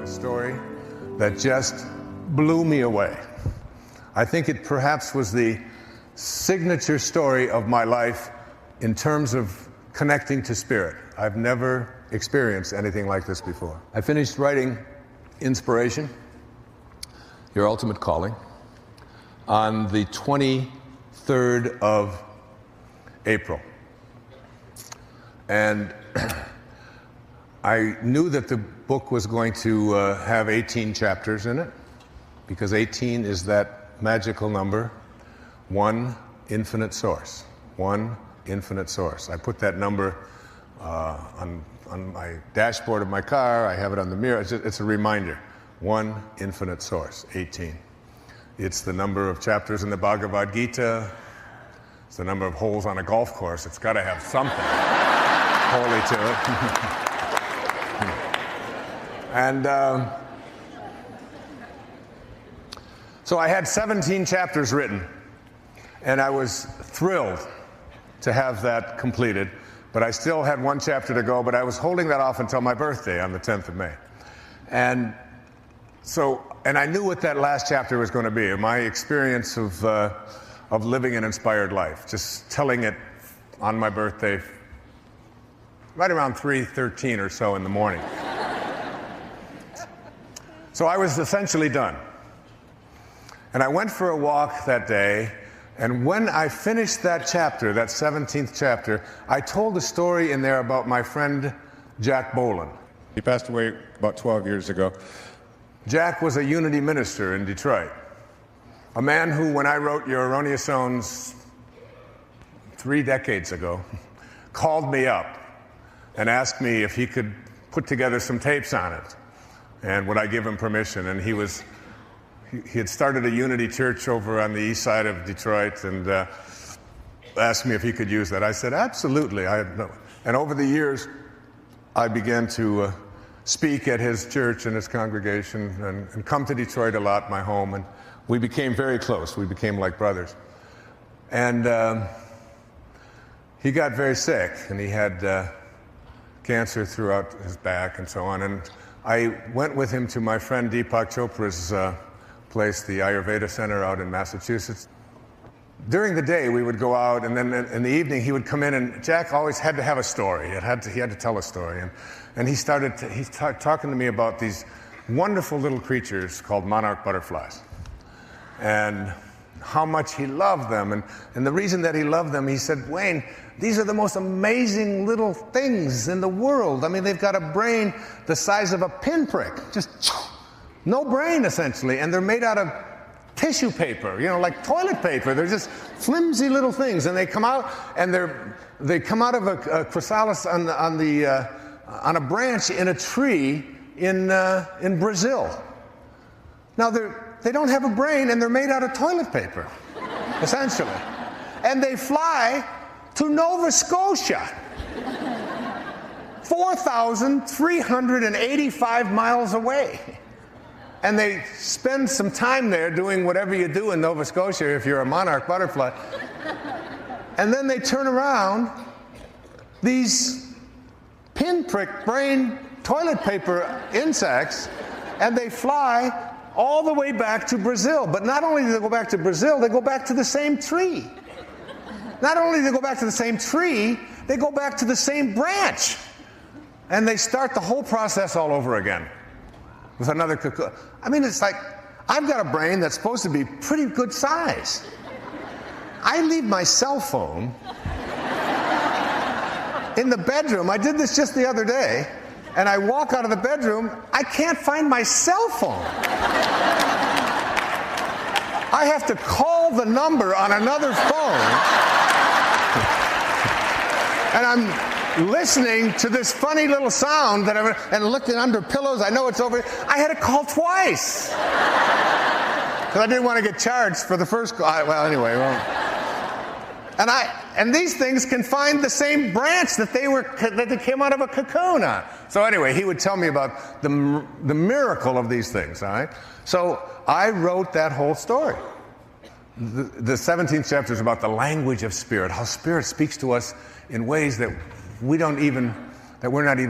a story that just blew me away. I think it perhaps was the signature story of my life in terms of connecting to spirit. I've never experienced anything like this before. I finished writing Inspiration, Your Ultimate Calling, on the 23rd of April. And I knew that the book was going to have 18 chapters in it, because 18 is that magical number, one infinite source. One infinite source. I put that number on my dashboard of my car. I have it on the mirror. It's a reminder. One infinite source, 18. It's the number of chapters in the Bhagavad Gita. It's the number of holes on a golf course. It's got to have something holy to it. And so I had 17 chapters written, and I was thrilled to have that completed. But I still had one chapter to go, but I was holding that off until my birthday on the 10th of May. And I knew what that last chapter was going to be, my experience of living an inspired life, just telling it on my birthday, right around 3:13 or so in the morning. So I was essentially done. And I went for a walk that day, and when I finished that chapter, that 17th chapter, I told a story in there about my friend Jack Boland. He passed away about 12 years ago. Jack was a Unity minister in Detroit, a man who, when I wrote Your Erroneous Zones 3 decades ago, called me up and asked me if he could put together some tapes on it, and would I give him permission. And he had started a Unity church over on the east side of Detroit, and asked me if he could use that. I said, absolutely. And over the years, I began to speak at his church and his congregation, and come to Detroit a lot, my home, and we became very close. We became like brothers. And he got very sick, and he had cancer throughout his back and so on. And I went with him to my friend Deepak Chopra's place, the Ayurveda Center out in Massachusetts. During the day, we would go out, and then in the evening, he would come in, and Jack always had to have a story. He had to tell a story. And he started talking to me about these wonderful little creatures called monarch butterflies, and how much he loved them. And the reason that he loved them, he said, Wayne, these are the most amazing little things in the world. I mean, they've got a brain the size of a pinprick, just no brain, essentially, and they're made out of tissue paper, like toilet paper. They're just flimsy little things, and they come out, and they come out of a chrysalis on a branch in a tree in Brazil. Now they don't have a brain, and they're made out of toilet paper, essentially, and they fly to Nova Scotia, 4,385 miles away. And they spend some time there doing whatever you do in Nova Scotia if you're a monarch butterfly. And then they turn around, these pinprick brain toilet paper insects, and they fly all the way back to Brazil. But not only do they go back to Brazil, they go back to the same tree. Not only do they go back to the same tree, they go back to the same branch. And they start the whole process all over again with another cocoon. I mean, it's like, I've got a brain that's supposed to be pretty good size. I leave my cell phone in the bedroom. I did this just the other day, and I walk out of the bedroom, I can't find my cell phone. I have to call the number on another phone, and I'm listening to this funny little sound and looking under pillows. I know it's over. I had to call twice because I didn't want to get charged for the first call. Well, anyway, and these things can find the same branch that they came out of a cocoon on. So anyway, he would tell me about the miracle of these things. All right. So I wrote that whole story. The 17th chapter is about the language of spirit, how spirit speaks to us in ways that we're not even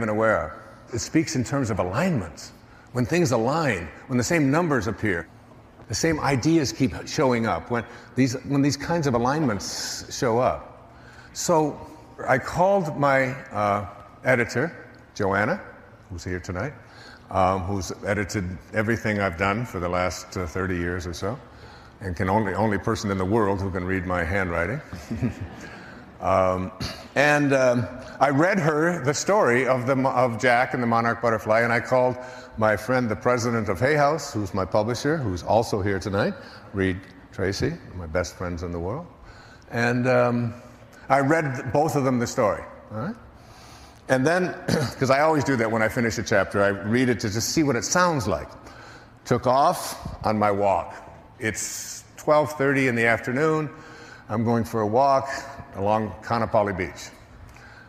aware of. It speaks in terms of alignments. when things align, when the same numbers appear, the same ideas keep showing up, when these kinds of alignments show up. So I called my editor, Joanna, who's here tonight, who's edited everything I've done for the last 30 years or so, and only person in the world who can read my handwriting. I read her the story of Jack and the monarch butterfly, and I called my friend, the president of Hay House, who's my publisher, who's also here tonight, Reed Tracy, my best friends in the world. And I read both of them the story. All right? And then, because I always do that when I finish a chapter, I read it to just see what it sounds like. Took off on my walk. It's 12:30 in the afternoon. I'm going for a walk along Kaanapali Beach.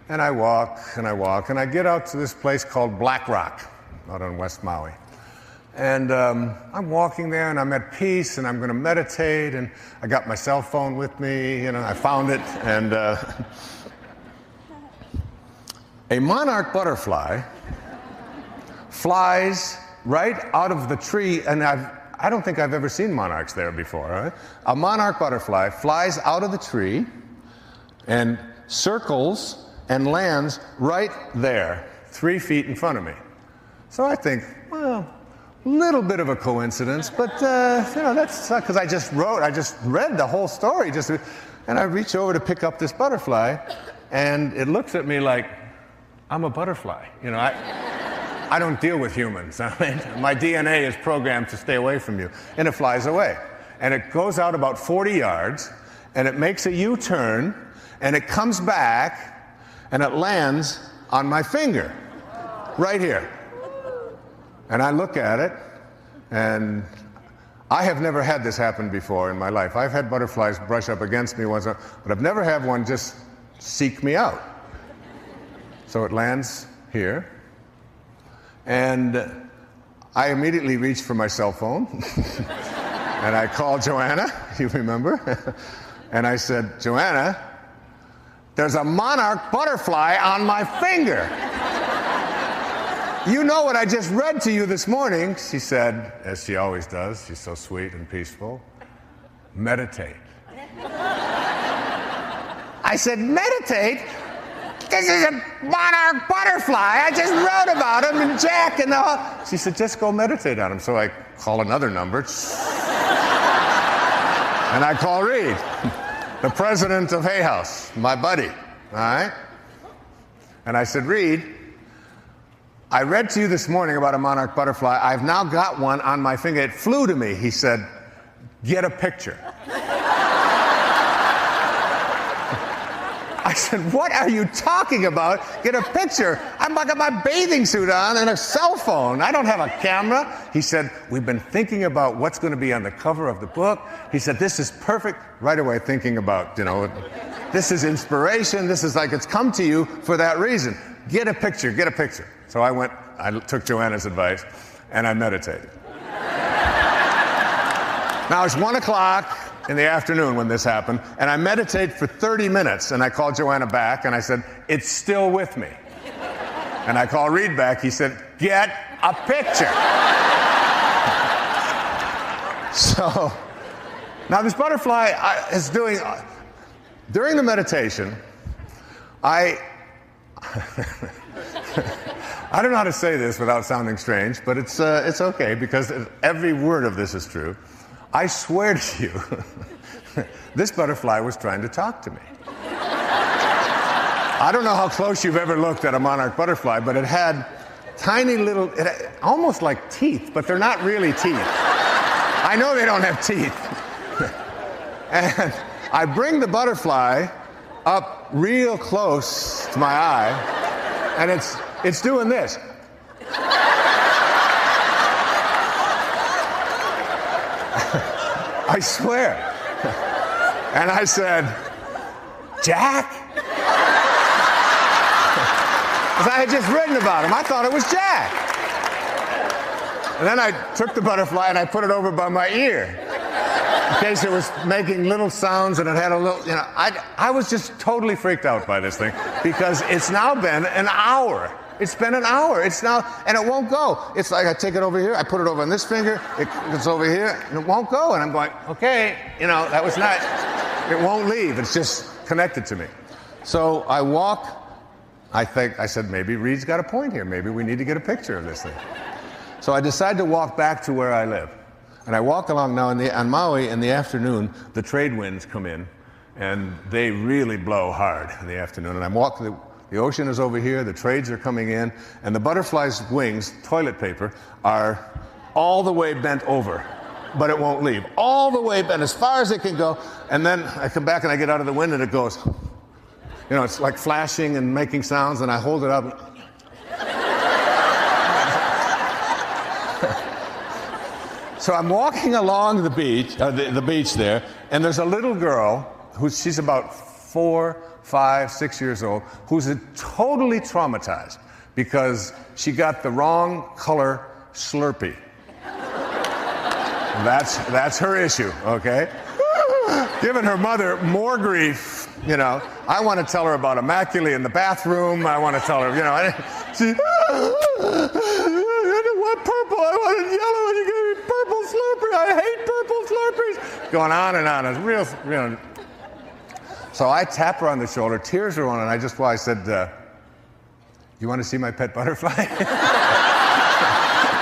And I walk, and I get out to this place called Black Rock, out on West Maui. And I'm walking there, and I'm at peace, and I'm going to meditate, and I got my cell phone with me, I found it, and a monarch butterfly flies right out of the tree, and I don't think I've ever seen monarchs there before. Right? A monarch butterfly flies out of the tree and circles and lands right there, 3 feet in front of me. So I think, well, a little bit of a coincidence, but that's because I just read the whole story, and I reach over to pick up this butterfly, and it looks at me like I'm a butterfly. I don't deal with humans. My DNA is programmed to stay away from you, and it flies away, and it goes out about 40 yards, and it makes a U-turn, and it comes back, and it lands on my finger, right here. And I look at it, and I have never had this happen before in my life. I've had butterflies brush up against me once, but I've never had one just seek me out. So it lands here, and I immediately reach for my cell phone, and I call Joanna, you remember? And I said, Joanna, there's a monarch butterfly on my finger. You know what I just read to you this morning, she said, as she always does. She's so sweet and peaceful. Meditate. I said, meditate? This is a monarch butterfly. I just wrote about him and Jack and all. She said, just go meditate on him. So I call another number. And I call Reed, the president of Hay House, my buddy. All right? And I said, Reed, I read to you this morning about a monarch butterfly. I've now got one on my finger. It flew to me. He said, get a picture. I said, what are you talking about? Get a picture. I've got my bathing suit on and a cell phone. I don't have a camera. He said, we've been thinking about what's going to be on the cover of the book. He said, this is perfect. Right away thinking about, this is inspiration. This is like it's come to you for that reason. Get a picture, get a picture. So I took Joanna's advice, and I meditated. Now it's 1 o'clock in the afternoon when this happened, and I meditate for 30 minutes, and I called Joanna back, and I said, it's still with me. And I called Reed back. He said, get a picture. So now this butterfly is doing, during the meditation, I don't know how to say this without sounding strange, but it's okay because every word of this is true. I swear to you, this butterfly was trying to talk to me. I don't know how close you've ever looked at a monarch butterfly, but it had tiny little, almost like teeth, but they're not really teeth. I know they don't have teeth. And I bring the butterfly up real close to my eye, and it's doing this. I swear. And I said, Jack? Because I had just written about him. I thought it was Jack. And then I took the butterfly and I put it over by my ear in case it was making little sounds and it had a little, I was just totally freaked out by this thing because it's now been an hour It's been an hour. It's now, and it won't go. It's like I take it over here, I put it over on this finger, it's over here, and it won't go. And I'm going, okay, that was not, it won't leave. It's just connected to me. So I walk, I said, maybe Reed's got a point here. Maybe we need to get a picture of this thing. So I decide to walk back to where I live. And I walk along now on Maui in the afternoon, the trade winds come in, and they really blow hard in the afternoon. And I'm walking, the ocean is over here, the trades are coming in, and the butterfly's wings, toilet paper, are all the way bent over, but it won't leave. All the way bent, as far as it can go. And then I come back and I get out of the wind and it goes, it's like flashing and making sounds, and I hold it up. So I'm walking along the beach, the beach there, and there's a little girl she's about 4, 5, 6 years old, who's totally traumatized because she got the wrong color Slurpee. That's her issue, okay? Giving her mother more grief, I want to tell her about Immaculate in the bathroom. I want to tell her, she, I didn't want purple, I wanted yellow, and you gave me purple Slurpee. I hate purple Slurpees. Going on and on. It's real. So I tap her on the shoulder, tears are running. I said, you want to see my pet butterfly?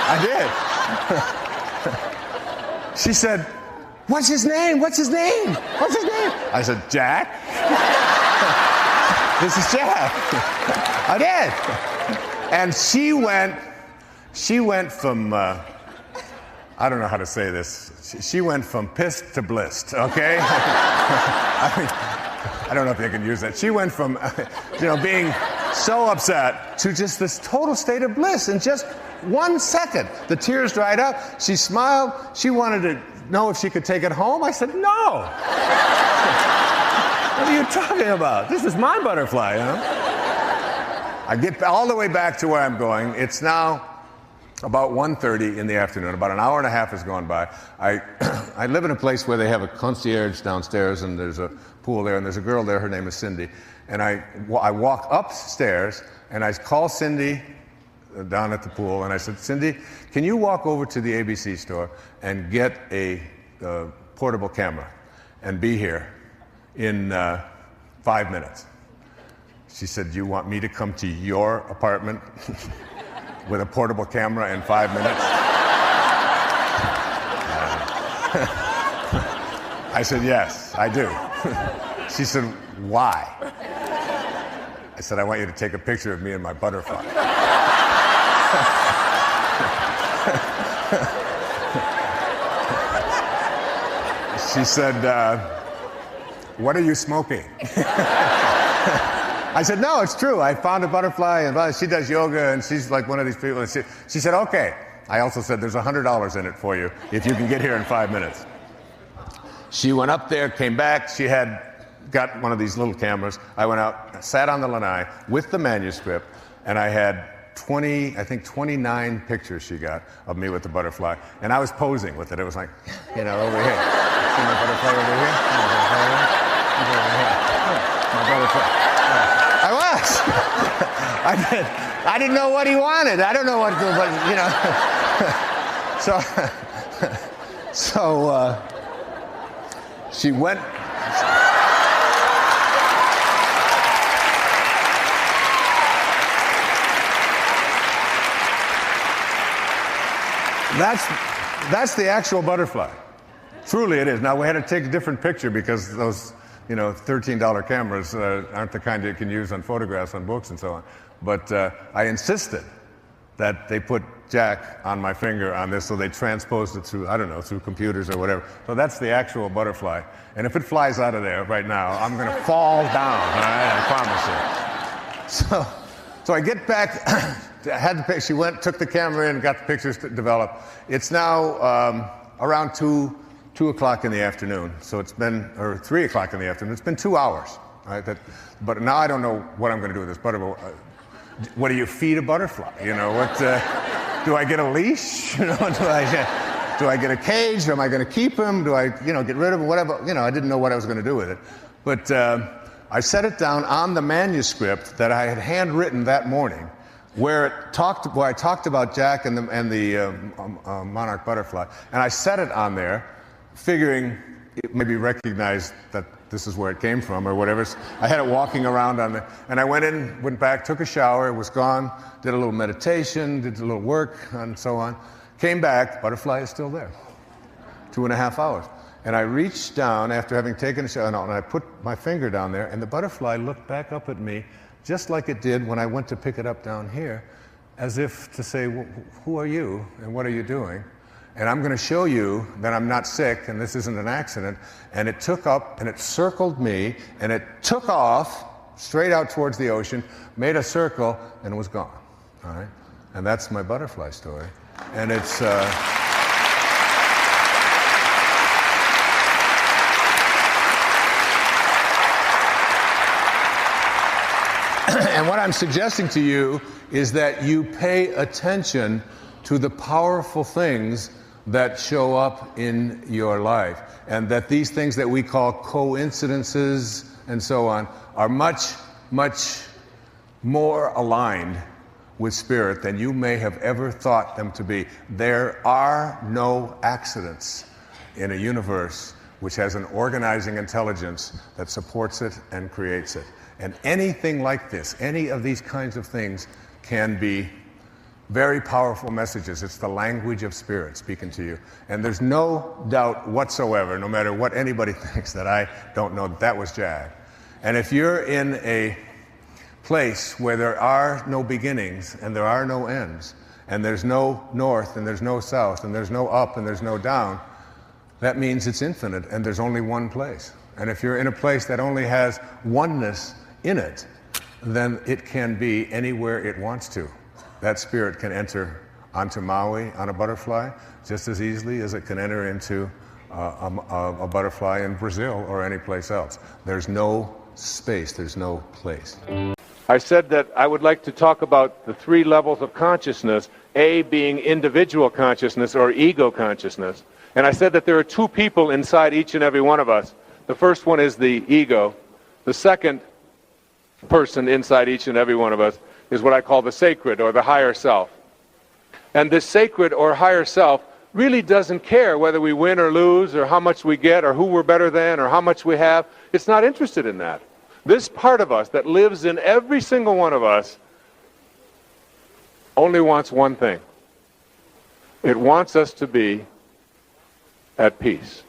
I did. She said, what's his name? What's his name? What's his name? I said, Jack. This is Jack. I did. And she went from, I don't know how to say this. She went from pissed to blissed, okay? I don't know if they can use that. She went from, being so upset to just this total state of bliss in just 1 second. The tears dried up. She smiled. She wanted to know if she could take it home. I said, no. What are you talking about? This is my butterfly, I get all the way back to where I'm going. It's now about 1:30 in the afternoon. About an hour and a half has gone by. I live in a place where they have a concierge downstairs, and there's a pool there, and there's a girl there. Her name is Cindy. And I walk upstairs, and I call Cindy down at the pool, and I said, Cindy, can you walk over to the ABC store and get a portable camera and be here in 5 minutes? She said, you want me to come to your apartment with a portable camera in 5 minutes? I said, yes, I do. She said, why? I said, I want you to take a picture of me and my butterfly. She said, what are you smoking? I said, no, it's true. I found a butterfly, and she does yoga, and she's like one of these people. And she said, okay. I also said, there's $100 in it for you if you can get here in 5 minutes. She went up there, came back. She had got one of these little cameras. I went out, sat on the lanai with the manuscript, and I had 29 pictures she got of me with the butterfly. And I was posing with it. It was like, over here. See my butterfly over here? My butterfly. I was. I didn't know what he wanted. I don't know what, but So she went. That's the actual butterfly. Truly it is. Now we had to take a different picture because those $13 cameras aren't the kind you can use on photographs, on books, and so on. But I insisted that they put Jack on my finger on this, so they transposed it through, through computers or whatever. So that's the actual butterfly. And if it flies out of there right now, I'm going to fall down, all right? I promise you. So I get back, she went, took the camera in, got the pictures developed. It's now around 2 o'clock in the afternoon. So it's been, or 3 o'clock in the afternoon. It's been 2 hours. Right? But now I don't know what I'm going to do with this butterfly. What do you feed a butterfly? Do I get a leash? Do I get a cage? Am I going to keep him? Do I, get rid of him? Whatever. I didn't know what I was going to do with it. But I set it down on the manuscript that I had handwritten that morning where I talked about Jack and the monarch butterfly, and I set it on there, figuring it maybe recognized that this is where it came from or whatever. I had it walking around on there, and I went back, took a shower, it was gone, did a little meditation, did a little work, and so on. Came back, butterfly is still there. 2.5 hours. And I reached down after having taken a shower, and I put my finger down there, and the butterfly looked back up at me just like it did when I went to pick it up down here, as if to say, who are you and what are you doing? And I'm going to show you that I'm not sick and this isn't an accident. And it took up and it circled me and it took off straight out towards the ocean, made a circle, and was gone. All right? And that's my butterfly story. And it's... And what I'm suggesting to you is that you pay attention to the powerful things that show up in your life, and that these things that we call coincidences and so on are much, much more aligned with spirit than you may have ever thought them to be. There are no accidents in a universe which has an organizing intelligence that supports it and creates it. And anything like this, any of these kinds of things, can be very powerful messages. It's the language of spirit speaking to you. And there's no doubt whatsoever, no matter what anybody thinks, that I don't know that was Jack. And if you're in a place where there are no beginnings and there are no ends, and there's no north and there's no south and there's no up and there's no down, that means it's infinite and there's only one place. And if you're in a place that only has oneness in it, then it can be anywhere it wants to. That spirit can enter onto Maui on a butterfly just as easily as it can enter into a butterfly in Brazil or any place else. There's no space, there's no place. I said that I would like to talk about the 3 levels of consciousness, A being individual consciousness or ego consciousness. And I said that there are 2 people inside each and every one of us. The first one is the ego. The second person inside each and every one of us is what I call the sacred or the higher self. And this sacred or higher self really doesn't care whether we win or lose or how much we get or who we're better than or how much we have. It's not interested in that. This part of us that lives in every single one of us only wants one thing. It wants us to be at peace.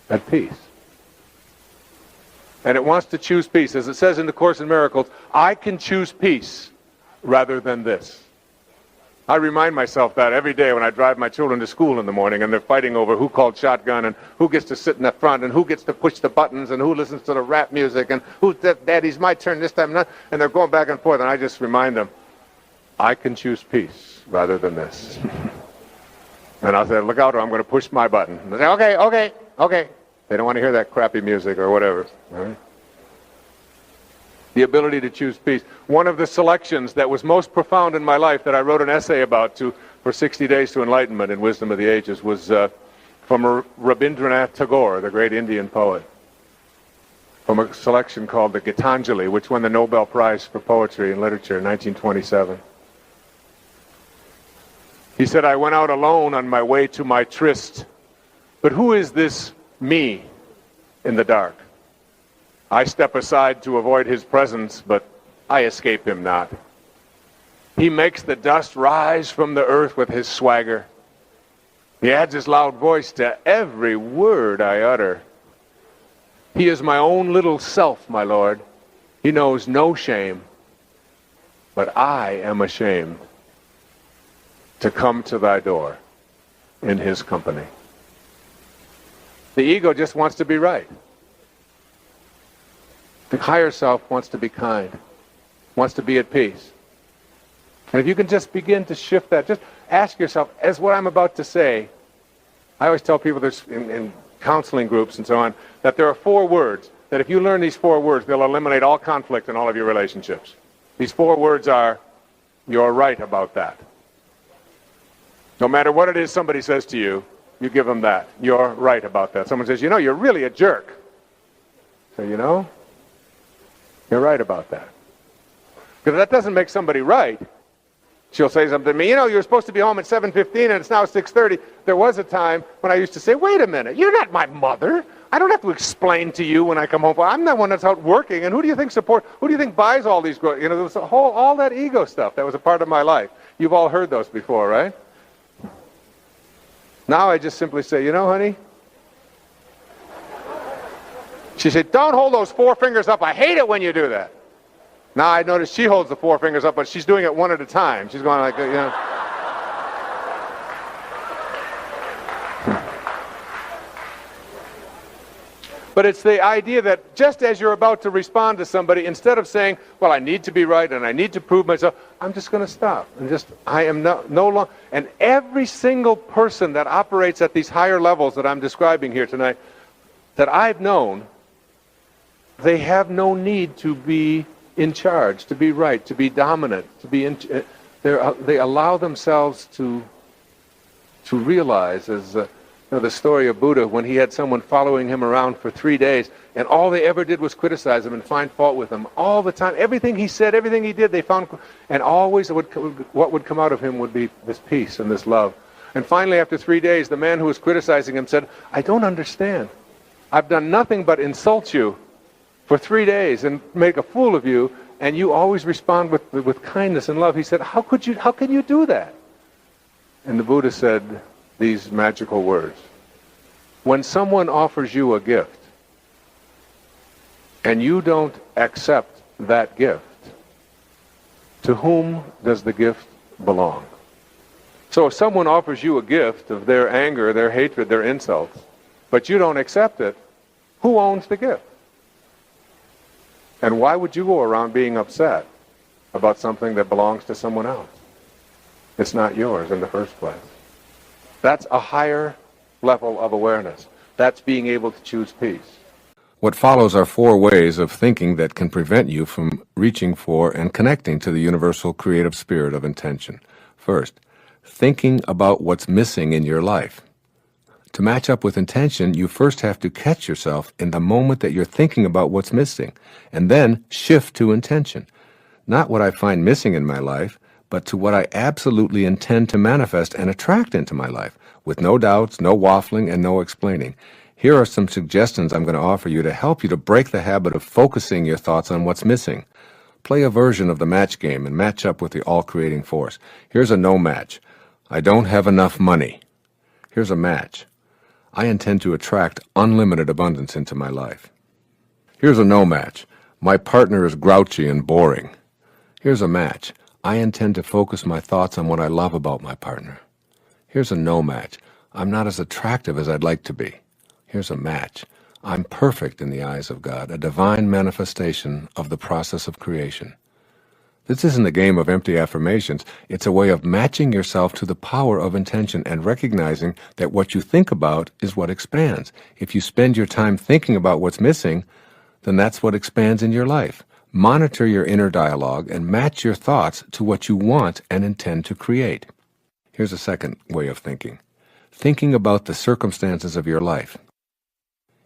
At peace. And it wants to choose peace. As it says in the Course in Miracles, I can choose peace rather than this. I remind myself that every day when I drive my children to school in the morning and they're fighting over who called shotgun and who gets to sit in the front and who gets to push the buttons and who listens to the rap music and who's daddy's my turn this time. Not. And they're going back and forth, and I just remind them, I can choose peace rather than this. And I'll say, look out or I'm going to push my button. And they say, okay. They don't want to hear that crappy music or whatever. All right? The ability to choose peace. One of the selections that was most profound in my life that I wrote an essay about for 60 Days to Enlightenment in Wisdom of the Ages was from Rabindranath Tagore, the great Indian poet, from a selection called the Gitanjali, which won the Nobel Prize for Poetry and Literature in 1927. He said, I went out alone on my way to my tryst, but who is this me in the dark? I step aside to avoid his presence, but I escape him not. He makes the dust rise from the earth with his swagger. He adds his loud voice to every word I utter. He is my own little self, my Lord. He knows no shame, but I am ashamed to come to thy door in his company. The ego just wants to be right. The higher self wants to be kind, wants to be at peace. And if you can just begin to shift that, just ask yourself, as what I'm about to say, I always tell people this in counseling groups and so on, that there are 4 words, that if you learn these 4 words, they'll eliminate all conflict in all of your relationships. These 4 words are, you're right about that. No matter what it is somebody says to you, you give them that. You're right about that. Someone says, you're really a jerk. So, you're right about that. Because that doesn't make somebody right. She'll say something to me, you're supposed to be home at 7:15 and it's now 6:30. There was a time when I used to say, wait a minute, you're not my mother. I don't have to explain to you when I come home. I'm the one that's out working, and who do you think buys all these, there was all that ego stuff that was a part of my life. You've all heard those before, right? Now I just simply say, honey, she said, don't hold those 4 fingers up. I hate it when you do that. Now I notice she holds the 4 fingers up, but she's doing it one at a time. She's going like, But it's the idea that just as you're about to respond to somebody, instead of saying, well, I need to be right and I need to prove myself, I'm just going to stop. And I am no longer. And every single person that operates at these higher levels that I'm describing here tonight, that I've known, they have no need to be in charge, to be right, to be dominant, to be they allow themselves to realize, as the story of Buddha, when he had someone following him around for 3 days, and all they ever did was criticize him and find fault with him all the time. Everything he said, everything he did, they found, and always what would come out of him would be this peace and this love. And finally, after 3 days, the man who was criticizing him said, I don't understand. I've done nothing but insult you for 3 days and make a fool of you, and you always respond with kindness and love. He said, how can you do that? And the Buddha said these magical words. When someone offers you a gift and you don't accept that gift, to whom does the gift belong? So if someone offers you a gift of their anger, their hatred, their insults, but you don't accept it, who owns the gift? And why would you go around being upset about something that belongs to someone else? It's not yours in the first place. That's a higher level of awareness. That's being able to choose peace. What follows are 4 ways of thinking that can prevent you from reaching for and connecting to the universal creative spirit of intention. First, thinking about what's missing in your life. To match up with intention, you first have to catch yourself in the moment that you're thinking about what's missing, and then shift to intention. Not what I find missing in my life, but to what I absolutely intend to manifest and attract into my life, with no doubts, no waffling, and no explaining. Here are some suggestions I'm going to offer you to help you to break the habit of focusing your thoughts on what's missing. Play a version of the match game and match up with the all-creating force. Here's a no match. I don't have enough money. Here's a match. I intend to attract unlimited abundance into my life. Here's a no match. My partner is grouchy and boring. Here's a match. I intend to focus my thoughts on what I love about my partner. Here's a no match. I'm not as attractive as I'd like to be. Here's a match. I'm perfect in the eyes of God, a divine manifestation of the process of creation. This isn't a game of empty affirmations. It's a way of matching yourself to the power of intention and recognizing that what you think about is what expands. If you spend your time thinking about what's missing, then that's what expands in your life. Monitor your inner dialogue and match your thoughts to what you want and intend to create. Here's a second way of thinking. Thinking about the circumstances of your life.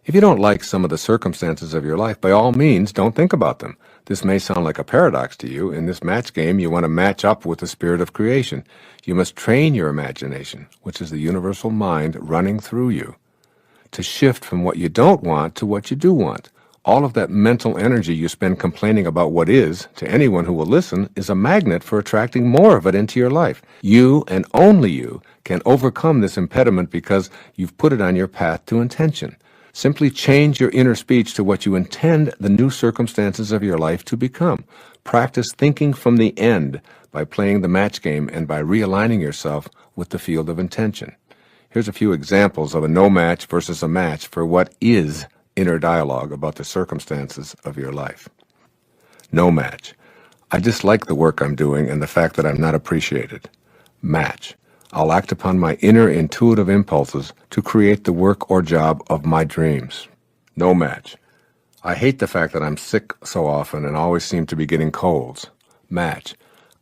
If you don't like some of the circumstances of your life, by all means, don't think about them. This may sound like a paradox to you. In this match game, you want to match up with the spirit of creation. You must train your imagination, which is the universal mind running through you, to shift from what you don't want to what you do want. All of that mental energy you spend complaining about what is, to anyone who will listen, is a magnet for attracting more of it into your life. You, and only you, can overcome this impediment because you've put it on your path to intention. Simply change your inner speech to what you intend the new circumstances of your life to become. Practice thinking from the end by playing the match game and by realigning yourself with the field of intention. Here's a few examples of a no match versus a match for what is inner dialogue about the circumstances of your life. No match. I dislike the work I'm doing and the fact that I'm not appreciated. Match. I'll act upon my inner intuitive impulses to create the work or job of my dreams. No match. I hate the fact that I'm sick so often and always seem to be getting colds. Match.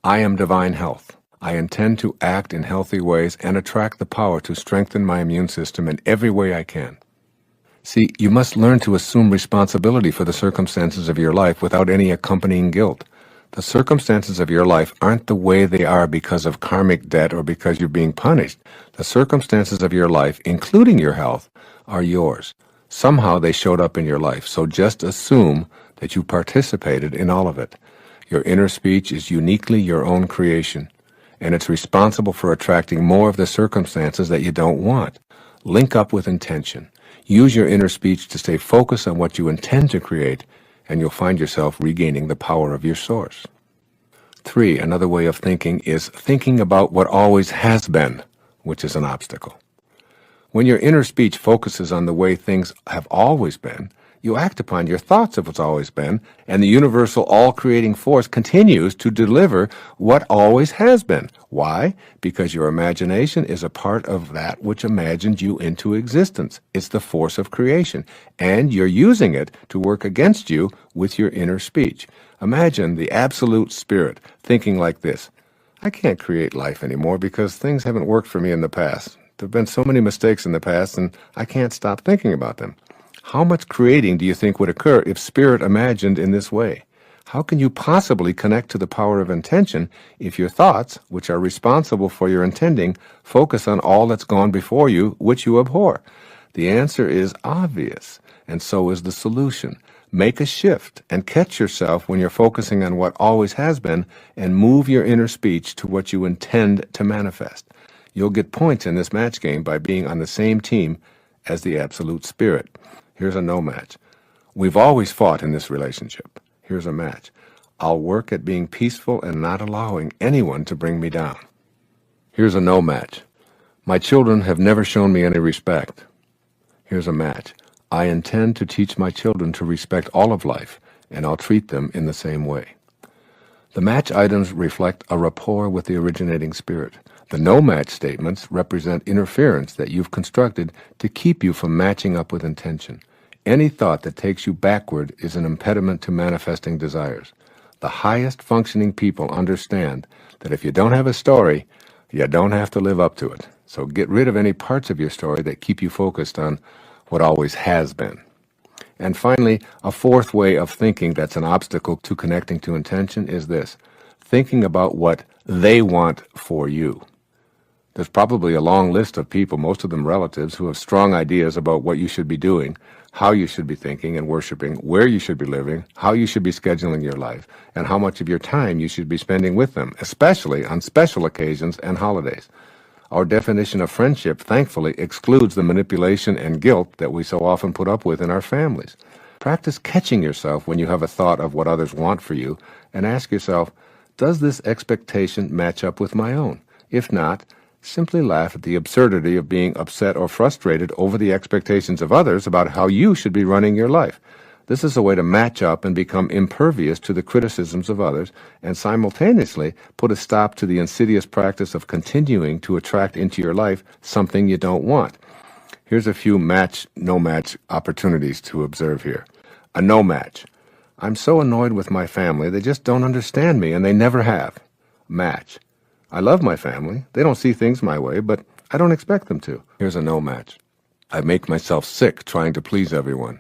I am divine health. I intend to act in healthy ways and attract the power to strengthen my immune system in every way I can. See, you must learn to assume responsibility for the circumstances of your life without any accompanying guilt. The circumstances of your life aren't the way they are because of karmic debt or because you're being punished. The circumstances of your life, including your health, are yours. Somehow they showed up in your life, so just assume that you participated in all of it. Your inner speech is uniquely your own creation, and it's responsible for attracting more of the circumstances that you don't want. Link up with intention. Use your inner speech to stay focused on what you intend to create, and you'll find yourself regaining the power of your source. 3, another way of thinking is thinking about what always has been, which is an obstacle. When your inner speech focuses on the way things have always been, you act upon your thoughts of what's always been, and the universal all-creating force continues to deliver what always has been. Why? Because your imagination is a part of that which imagined you into existence. It's the force of creation, and you're using it to work against you with your inner speech. Imagine the absolute spirit thinking like this: I can't create life anymore because things haven't worked for me in the past. There have been so many mistakes in the past, and I can't stop thinking about them. How much creating do you think would occur if spirit imagined in this way? How can you possibly connect to the power of intention if your thoughts, which are responsible for your intending, focus on all that's gone before you, which you abhor? The answer is obvious, and so is the solution. Make a shift and catch yourself when you're focusing on what always has been, and move your inner speech to what you intend to manifest. You'll get points in this match game by being on the same team as the absolute spirit. Here's a no match. We've always fought in this relationship. Here's a match. I'll work at being peaceful and not allowing anyone to bring me down. Here's a no match. My children have never shown me any respect. Here's a match. I intend to teach my children to respect all of life, and I'll treat them in the same way. The match items reflect a rapport with the originating spirit. The no-match statements represent interference that you've constructed to keep you from matching up with intention. Any thought that takes you backward is an impediment to manifesting desires. The highest functioning people understand that if you don't have a story, you don't have to live up to it. So get rid of any parts of your story that keep you focused on what always has been. And finally, a 4th way of thinking that's an obstacle to connecting to intention is this: thinking about what they want for you. There's probably a long list of people, most of them relatives, who have strong ideas about what you should be doing, how you should be thinking and worshiping, where you should be living, how you should be scheduling your life, and how much of your time you should be spending with them, especially on special occasions and holidays. Our definition of friendship, thankfully, excludes the manipulation and guilt that we so often put up with in our families. Practice catching yourself when you have a thought of what others want for you, and ask yourself, does this expectation match up with my own? If not, simply laugh at the absurdity of being upset or frustrated over the expectations of others about how you should be running your life. This is a way to match up and become impervious to the criticisms of others, and simultaneously put a stop to the insidious practice of continuing to attract into your life something you don't want. Here's a few match, no match opportunities to observe here. A no match. I'm so annoyed with my family, they just don't understand me, and they never have. Match. I love my family. They don't see things my way, but I don't expect them to. Here's a no match. I make myself sick trying to please everyone.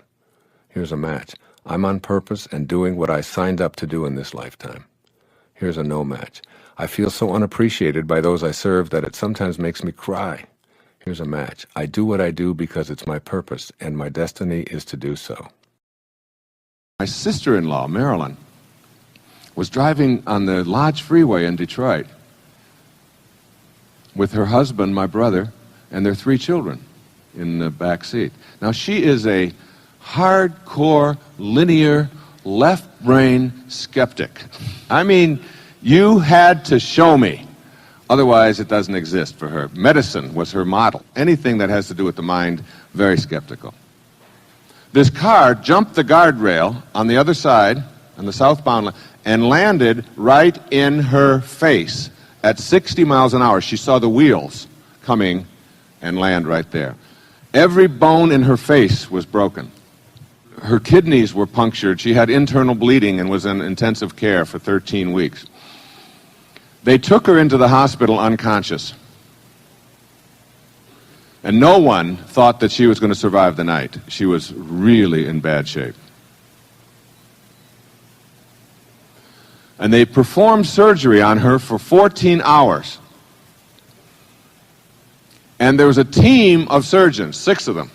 Here's a match. I'm on purpose and doing what I signed up to do in this lifetime. Here's a no match. I feel so unappreciated by those I serve that it sometimes makes me cry. Here's a match. I do what I do because it's my purpose, and my destiny is to do so. My sister-in-law, Marilyn, was driving on the Lodge Freeway in Detroit with her husband, my brother, and their 3 children in the back seat. Now, she is a hardcore, linear, left-brain skeptic. I mean, you had to show me. Otherwise, it doesn't exist for her. Medicine was her model. Anything that has to do with the mind, very skeptical. This car jumped the guardrail on the other side, on the southbound lane, and landed right in her face at 60 miles an hour. She saw the wheels coming and land right there. Every bone in her face was broken. Her kidneys were punctured. She had internal bleeding and was in intensive care for 13 weeks. They took her into the hospital unconscious. And no one thought that she was going to survive the night. She was really in bad shape. And they performed surgery on her for 14 hours. And there was a team of surgeons, 6 of them.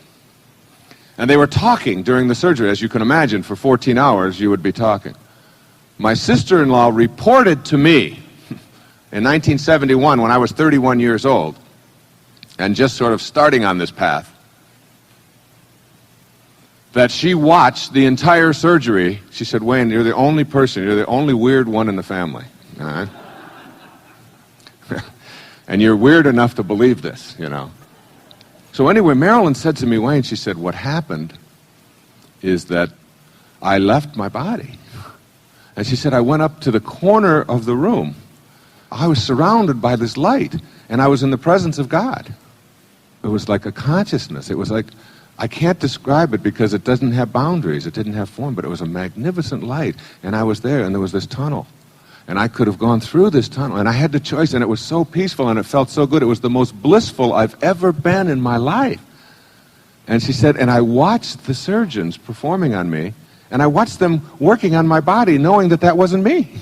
And they were talking during the surgery. As you can imagine, for 14 hours you would be talking. My sister-in-law reported to me in 1971, when I was 31 years old, and just sort of starting on this path, that she watched the entire surgery. She said, Wayne, you're the only person, you're the only weird one in the family. All right? And you're weird enough to believe this, you know. So anyway, Marilyn said to me, Wayne, she said, what happened is that I left my body. And she said, I went up to the corner of the room. I was surrounded by this light, and I was in the presence of God. It was like a consciousness. It was like, I can't describe it because it doesn't have boundaries. It didn't have form, but it was a magnificent light. And I was there, and there was this tunnel. And I could have gone through this tunnel, and I had the choice, and it was so peaceful, and it felt so good. It was the most blissful I've ever been in my life. And she said, and I watched the surgeons performing on me, and I watched them working on my body, knowing that that wasn't me.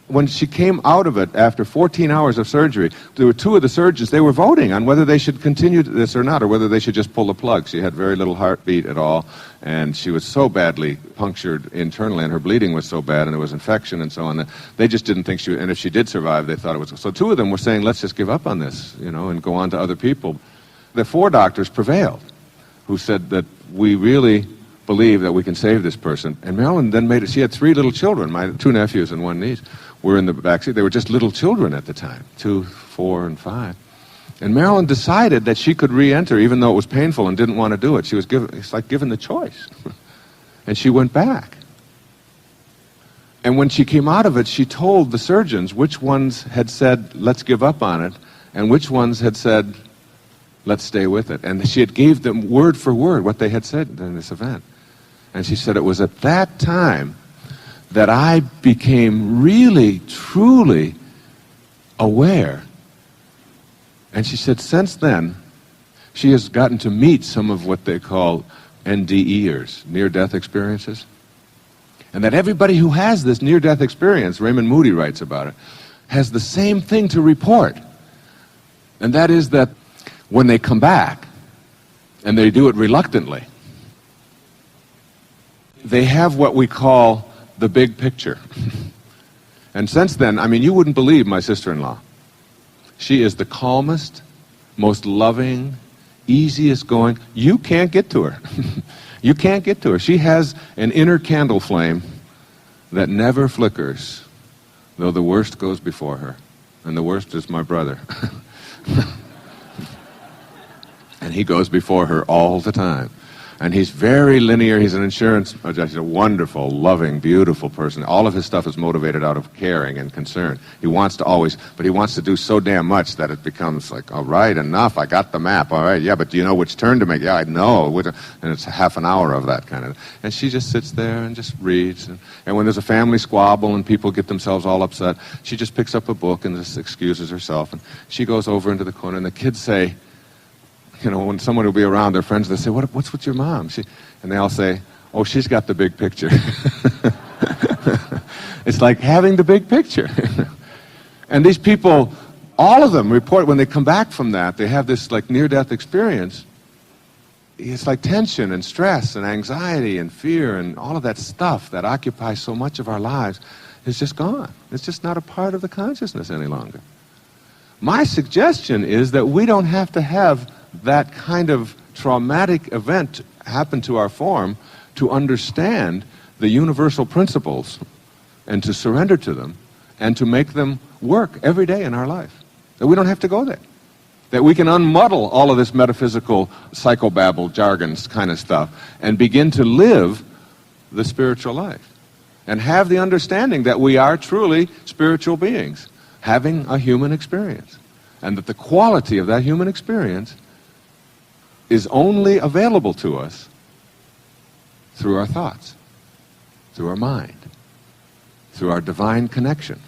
When she came out of it after 14 hours of surgery, there were 2 of the surgeons, they were voting on whether they should continue this or not, or whether they should just pull the plug. She had very little heartbeat at all, and she was so badly punctured internally, and her bleeding was so bad, and there was infection and so on, that they just didn't think she would, and if she did survive, they thought it was. So 2 of them were saying, let's just give up on this, you know, and go on to other people. The 4 doctors prevailed, who said that we really believe that we can save this person. And Marilyn then made it. She had 3 little children, my 2 nephews and 1 niece, were in the backseat. They were just little children at the time, 2, 4, and 5. And Marilyn decided that she could re-enter, even though it was painful and didn't want to do it. She was given, it's like given the choice. And she went back. And when she came out of it, she told the surgeons which ones had said, let's give up on it, and which ones had said, let's stay with it. And she had gave them word for word what they had said in this event. And she said it was at that time that I became really, truly aware. And she said since then, she has gotten to meet some of what they call NDEers, near-death experiences. And that everybody who has this near-death experience, Raymond Moody writes about it, has the same thing to report. And that is that when they come back, and they do it reluctantly, they have what we call the big picture. And since then, I mean, you wouldn't believe my sister-in-law. She is the calmest, most loving, easiest going. You can't get to her. You can't get to her. She has an inner candle flame that never flickers, though the worst goes before her. And the worst is my brother. And he goes before her all the time. And he's very linear. He's an insurance, he's a wonderful, loving, beautiful person. All of his stuff is motivated out of caring and concern. He wants to always, but he wants to do so damn much that it becomes like, all right, enough, I got the map, all right, yeah, but do you know which turn to make? Yeah, I know. And it's half an hour of that kind of, and she just sits there and just reads. And when there's a family squabble and people get themselves all upset, she just picks up a book and just excuses herself. And she goes over into the corner, and the kids say, you know, when someone will be around, their friends, they say, what's with your mom? And they all say, oh, she's got the big picture. It's like having the big picture. And these people, all of them report when they come back from that, they have this like near-death experience. It's like tension and stress and anxiety and fear and all of that stuff that occupies so much of our lives is just gone. It's just not a part of the consciousness any longer. My suggestion is that we don't have to have that kind of traumatic event happen to our form to understand the universal principles and to surrender to them and to make them work every day in our life. That we don't have to go there. That we can unmuddle all of this metaphysical psychobabble, jargons kind of stuff and begin to live the spiritual life and have the understanding that we are truly spiritual beings having a human experience, and that the quality of that human experience is only available to us through our thoughts, through our mind, through our divine connection.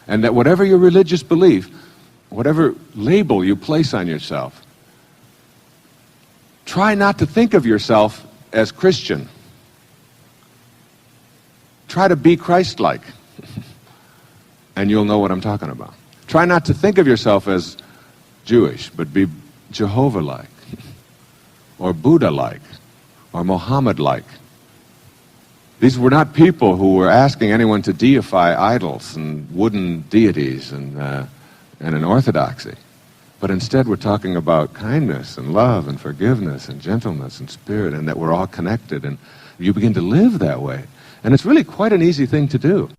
And that whatever your religious belief, whatever label you place on yourself, try not to think of yourself as Christian. try to be Christ-like, and you'll know what I'm talking about. Try not to think of yourself as Jewish, but be Jehovah-like, or Buddha-like, or Muhammad-like. These were not people who were asking anyone to deify idols and wooden deities and an orthodoxy. But instead we're talking about kindness and love and forgiveness and gentleness and spirit, and that we're all connected, and you begin to live that way. And it's really quite an easy thing to do.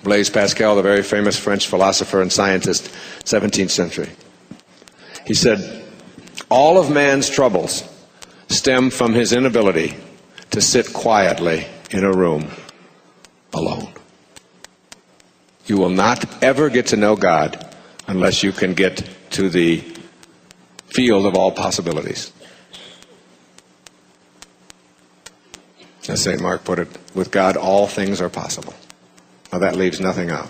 Blaise Pascal, the very famous French philosopher and scientist, 17th century. He said, all of man's troubles stem from his inability to sit quietly in a room alone. You will not ever get to know God unless you can get to the field of all possibilities. As St. Mark put it, with God all things are possible. Now that leaves nothing out.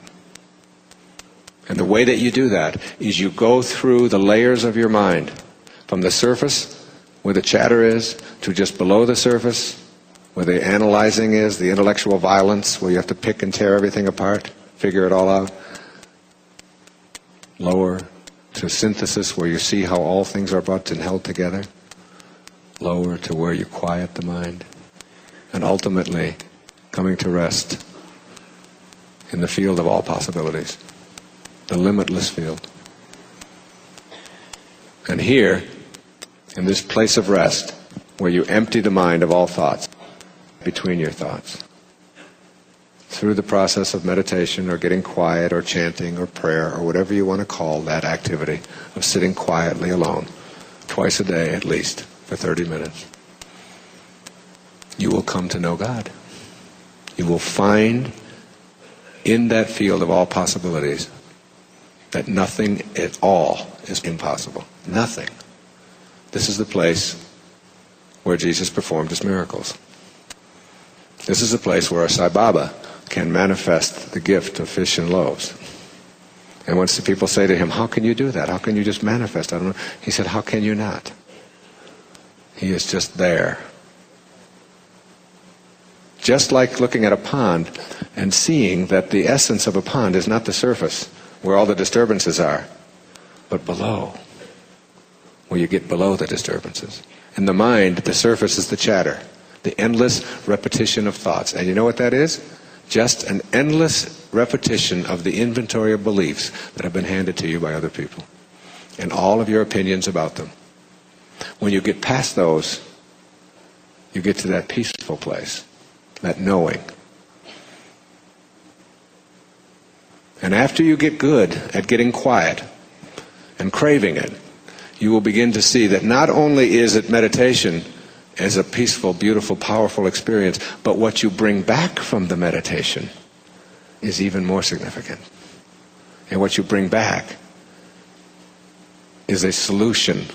And the way that you do that is you go through the layers of your mind, from the surface, where the chatter is, to just below the surface, where the analyzing is, the intellectual violence, where you have to pick and tear everything apart, figure it all out. Lower to synthesis, where you see how all things are brought and held together. Lower to where you quiet the mind. And ultimately, coming to rest in the field of all possibilities, the limitless field. And here, in this place of rest, where you empty the mind of all thoughts, between your thoughts, through the process of meditation or getting quiet or chanting or prayer or whatever you want to call that activity of sitting quietly alone, twice a day at least, for 30 minutes, you will come to know God. You will find in that field of all possibilities that nothing at all is impossible. Nothing. This is the place where Jesus performed his miracles. This is the place where a Sai Baba can manifest the gift of fish and loaves. And once the people say to him, how can you do that? How can you just manifest? I don't know. He said, how can you not? He is just there. Just like looking at a pond and seeing that the essence of a pond is not the surface, where all the disturbances are, but below, where you get below the disturbances. In the mind, the surface is the chatter, the endless repetition of thoughts. And you know what that is? Just an endless repetition of the inventory of beliefs that have been handed to you by other people, and all of your opinions about them. When you get past those, you get to that peaceful place, that knowing. And after you get good at getting quiet and craving it, you will begin to see that not only is it meditation as a peaceful, beautiful, powerful experience, but what you bring back from the meditation is even more significant. And what you bring back is a solution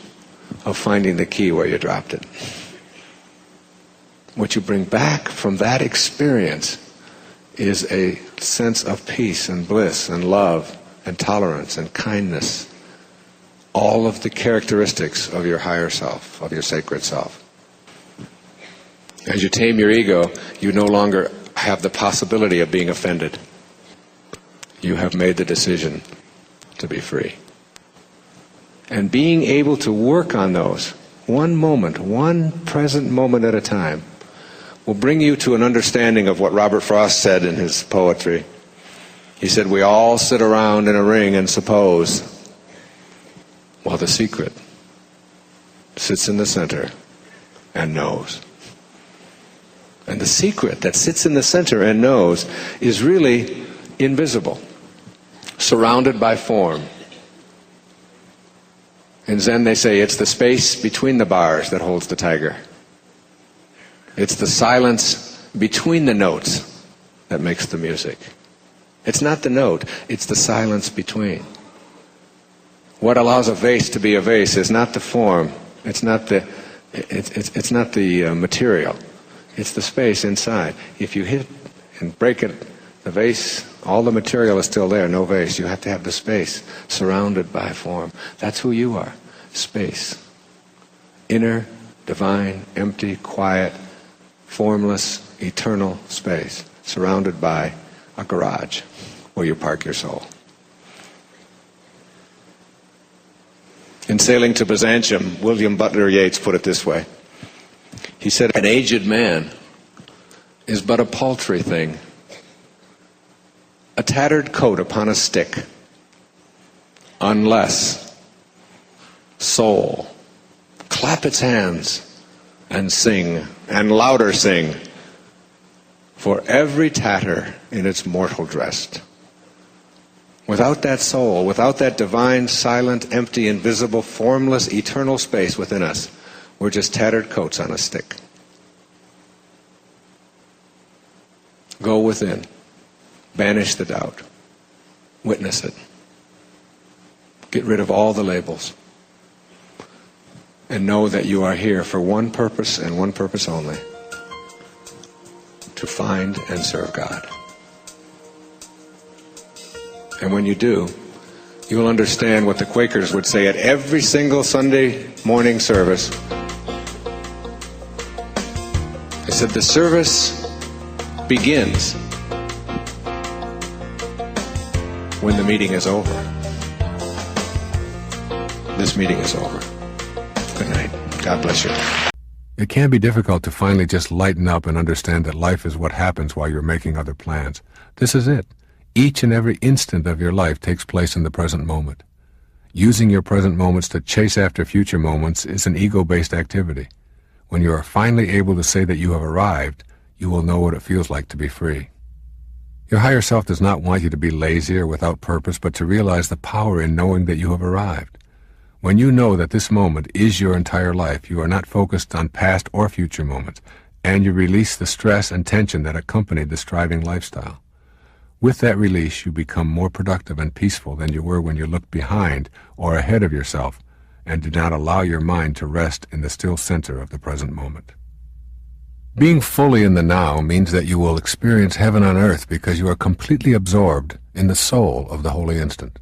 of finding the key where you dropped it. What you bring back from that experience is a sense of peace and bliss and love and tolerance and kindness. All of the characteristics of your higher self, of your sacred self. As you tame your ego, you no longer have the possibility of being offended. You have made the decision to be free. And being able to work on those, one moment, one present moment at a time, will bring you to an understanding of what Robert Frost said in his poetry. He said, we all sit around in a ring and suppose, while the secret sits in the center and knows. And the secret that sits in the center and knows is really invisible, surrounded by form. In Zen they say it's the space between the bars that holds the tiger. It's the silence between the notes that makes the music. It's not the note, it's the silence between. What allows a vase to be a vase is not the form, it's not the material, it's the space inside. If you hit and break it, the vase, all the material is still there, no vase. You have to have the space surrounded by form. That's who you are, space. Inner divine, empty, quiet, formless, eternal space surrounded by a garage where you park your soul. In Sailing to Byzantium, William Butler Yeats put it this way. He said, "An aged man is but a paltry thing, a tattered coat upon a stick, unless soul clap its hands and sing, and louder sing, for every tatter in its mortal dress." Without that soul, without that divine, silent, empty, invisible, formless, eternal space within us, we're just tattered coats on a stick. Go within. Banish the doubt. Witness it. Get rid of all the labels. And know that you are here for one purpose and one purpose only: to find and serve God. And when you do, you will understand what the Quakers would say at every single Sunday morning service. They said, the service begins when the meeting is over. This meeting is over. Good night. God bless you. It can be difficult to finally just lighten up and understand that life is what happens while you're making other plans. This is it. Each and every instant of your life takes place in the present moment. Using your present moments to chase after future moments is an ego-based activity. When you are finally able to say that you have arrived, you will know what it feels like to be free. Your higher self does not want you to be lazy or without purpose, but to realize the power in knowing that you have arrived. When you know that this moment is your entire life, you are not focused on past or future moments, and you release the stress and tension that accompany the striving lifestyle. With that release, you become more productive and peaceful than you were when you looked behind or ahead of yourself and did not allow your mind to rest in the still center of the present moment. Being fully in the now means that you will experience heaven on earth because you are completely absorbed in the soul of the holy instant.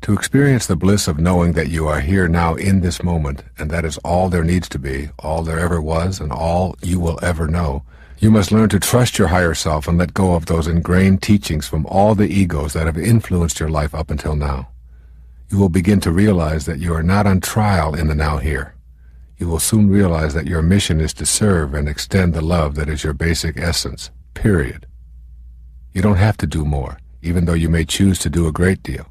To experience the bliss of knowing that you are here now in this moment, and that is all there needs to be, all there ever was, and all you will ever know, you must learn to trust your higher self and let go of those ingrained teachings from all the egos that have influenced your life up until now. You will begin to realize that you are not on trial in the now here. You will soon realize that your mission is to serve and extend the love that is your basic essence, period. You don't have to do more, even though you may choose to do a great deal.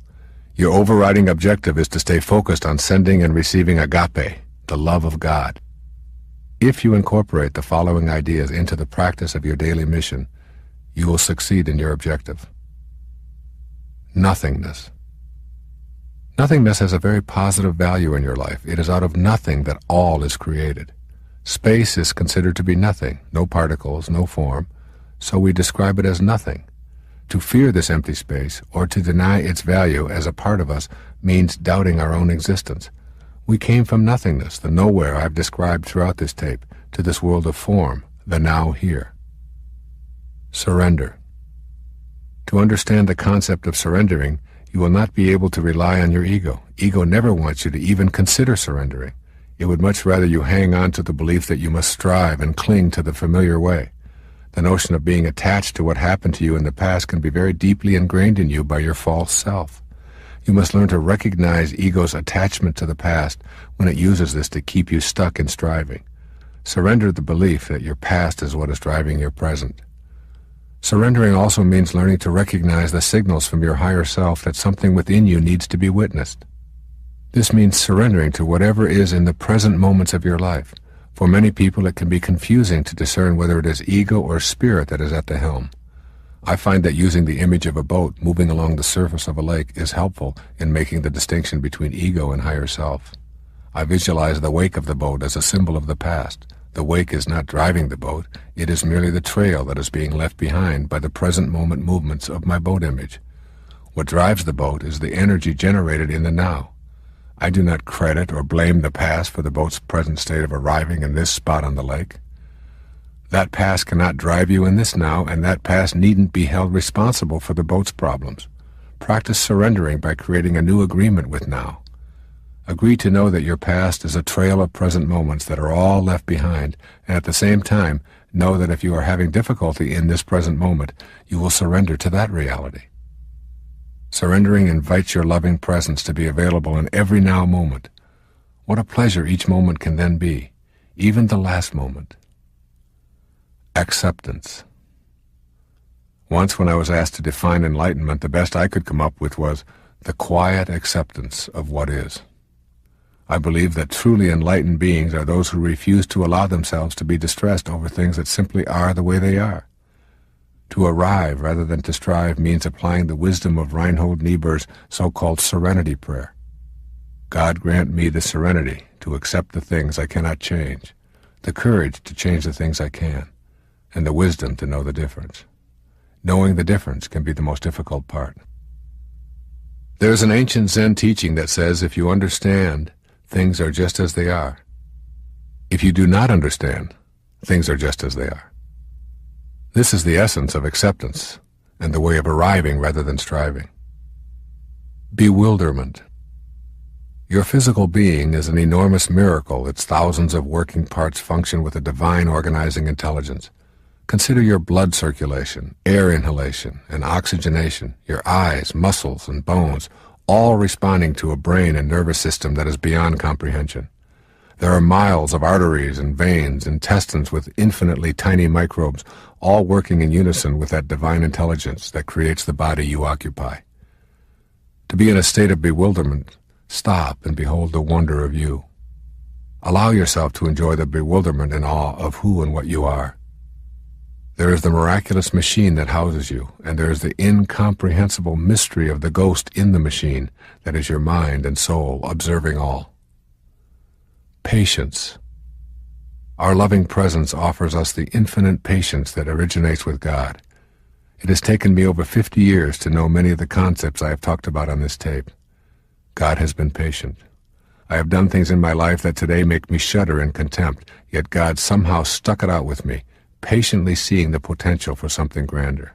Your overriding objective is to stay focused on sending and receiving agape, the love of God. If you incorporate the following ideas into the practice of your daily mission, you will succeed in your objective. Nothingness. Nothingness has a very positive value in your life. It is out of nothing that all is created. Space is considered to be nothing, no particles, no form, so we describe it as nothing. To fear this empty space, or to deny its value as a part of us, means doubting our own existence. We came from nothingness, the nowhere I've described throughout this tape, to this world of form, the now here. Surrender. To understand the concept of surrendering, you will not be able to rely on your ego. Ego never wants you to even consider surrendering. It would much rather you hang on to the belief that you must strive and cling to the familiar way. The notion of being attached to what happened to you in the past can be very deeply ingrained in you by your false self. You must learn to recognize ego's attachment to the past when it uses this to keep you stuck in striving. Surrender the belief that your past is what is driving your present. Surrendering also means learning to recognize the signals from your higher self that something within you needs to be witnessed. This means surrendering to whatever is in the present moments of your life. For many people, it can be confusing to discern whether it is ego or spirit that is at the helm. I find that using the image of a boat moving along the surface of a lake is helpful in making the distinction between ego and higher self. I visualize the wake of the boat as a symbol of the past. The wake is not driving the boat, it is merely the trail that is being left behind by the present moment movements of my boat image. What drives the boat is the energy generated in the now. I do not credit or blame the past for the boat's present state of arriving in this spot on the lake. That past cannot drive you in this now, and that past needn't be held responsible for the boat's problems. Practice surrendering by creating a new agreement with now. Agree to know that your past is a trail of present moments that are all left behind, and at the same time, know that if you are having difficulty in this present moment, you will surrender to that reality. Surrendering invites your loving presence to be available in every now moment. What a pleasure each moment can then be, even the last moment. Acceptance. Once when I was asked to define enlightenment, the best I could come up with was the quiet acceptance of what is. I believe that truly enlightened beings are those who refuse to allow themselves to be distressed over things that simply are the way they are. To arrive rather than to strive means applying the wisdom of Reinhold Niebuhr's so-called serenity prayer. God grant me the serenity to accept the things I cannot change, the courage to change the things I can, and the wisdom to know the difference. Knowing the difference can be the most difficult part. There's an ancient Zen teaching that says if you understand, things are just as they are. If you do not understand, things are just as they are. This is the essence of acceptance and the way of arriving rather than striving. Bewilderment. Your physical being is an enormous miracle. Its thousands of working parts function with a divine organizing intelligence. Consider your blood circulation, air inhalation, and oxygenation, your eyes, muscles, and bones, all responding to a brain and nervous system that is beyond comprehension. There are miles of arteries and veins, intestines with infinitely tiny microbes, all working in unison with that divine intelligence that creates the body you occupy. To be in a state of bewilderment, stop and behold the wonder of you. Allow yourself to enjoy the bewilderment and awe of who and what you are. There is the miraculous machine that houses you, and there is the incomprehensible mystery of the ghost in the machine that is your mind and soul observing all. Patience. Our loving presence offers us the infinite patience that originates with God. It has taken me over 50 years to know many of the concepts I have talked about on this tape. God has been patient. I have done things in my life that today make me shudder in contempt, yet God somehow stuck it out with me, patiently seeing the potential for something grander.